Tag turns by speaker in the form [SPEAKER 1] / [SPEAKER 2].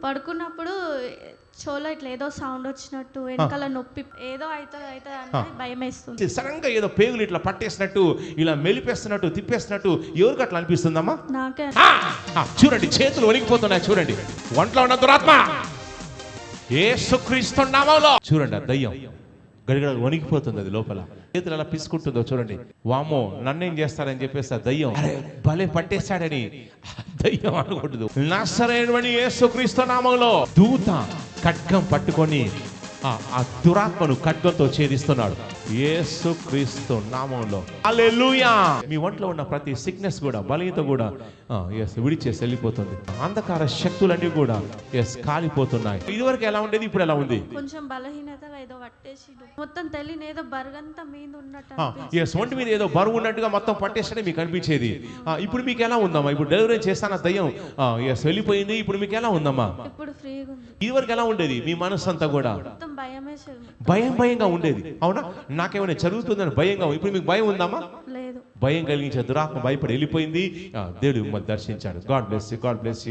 [SPEAKER 1] పడుకున్నప్పుడు చెవులో ఇట్లా ఏదో సౌండ్ వచ్చినట్టు, వెనకాల నొప్పి, ఏదో అవుతుంది అంటే భయం వేస్తుంది.
[SPEAKER 2] సడన్ గా ఏదో పేగులు ఇట్లా పట్టేసినట్టు, ఇలా మెలిపేస్తున్నట్టు, తిప్పేస్తున్నట్టు ఎవరికి అట్లా అనిపిస్తుందమ్మా?
[SPEAKER 1] నాకే.
[SPEAKER 2] చూడండి, చేతులు వణికిపోతున్నాయి. చూడండి, ఒంట్లో ఉన్న దురాత్మ యేసుక్రీస్తు నామములో చూడండి, ఆ దయ్యం గడిగడ వణికిపోతుంది. అది లోపల చేతులు ఎలా పిసుకుంటుందో చూడండి. వామో నన్నేం చేస్తారని చెప్పేసి ఆ దయ్యం అరే భలే పట్టేశాడని దయ్యం అనుకుంటుంది. నజరేయుడైన యేసుక్రీస్తు నామములో దూత ఖడ్గం పట్టుకొని ఆ దురాత్మను ఖడ్గంతో ఛేదిస్తున్నాడు యేసుక్రీస్తు నామములో. హల్లెలూయా. మీ ఒంట్లో ఉన్న ప్రతి సిక్నెస్ కూడా, బలహీనత కూడా విడిచేసి వెళ్ళిపోతుంది. అంధకార శక్తులన్నీ కూడా కాలిపోతున్నాయి. ఇదివరకు ఎలా ఉండేది, ఇప్పుడు ఎలా ఉంది?
[SPEAKER 1] కొంచెం బలహీనతగా ఏదో పట్టేసి మొత్తం తెలియని ఏదో బరుగంతా మీద ఉన్నట్టు,
[SPEAKER 2] ఒంటి మీద ఏదో బరువు ఉన్నట్టుగా మొత్తం పట్టేస్తే మీకు అనిపించేది. ఇప్పుడు మీకు ఎలా ఉందమ్మా? ఇప్పుడు డెలివరీ చేస్తాను దయ్యం వెళ్ళిపోయింది. ఇప్పుడు మీకు ఎలా ఉందమ్మా?
[SPEAKER 1] ఇప్పుడు ఫ్రీగా ఉంది.
[SPEAKER 2] ఇదివరకు ఎలా ఉండేది? మీ మనసు అంతా కూడా భయంగా ఉండేది. అవునా? నాకేమైనా జరుగుతుందని భయంగా. ఇప్పుడు మీకు భయం ఉందమ్మా?
[SPEAKER 1] లేదు.
[SPEAKER 2] భయం కలిగించే దురాత్మ భయపడి వెళ్ళిపోయింది. దేవుడు మిమ్మల్ని దర్శించాడు. God bless you. God bless you.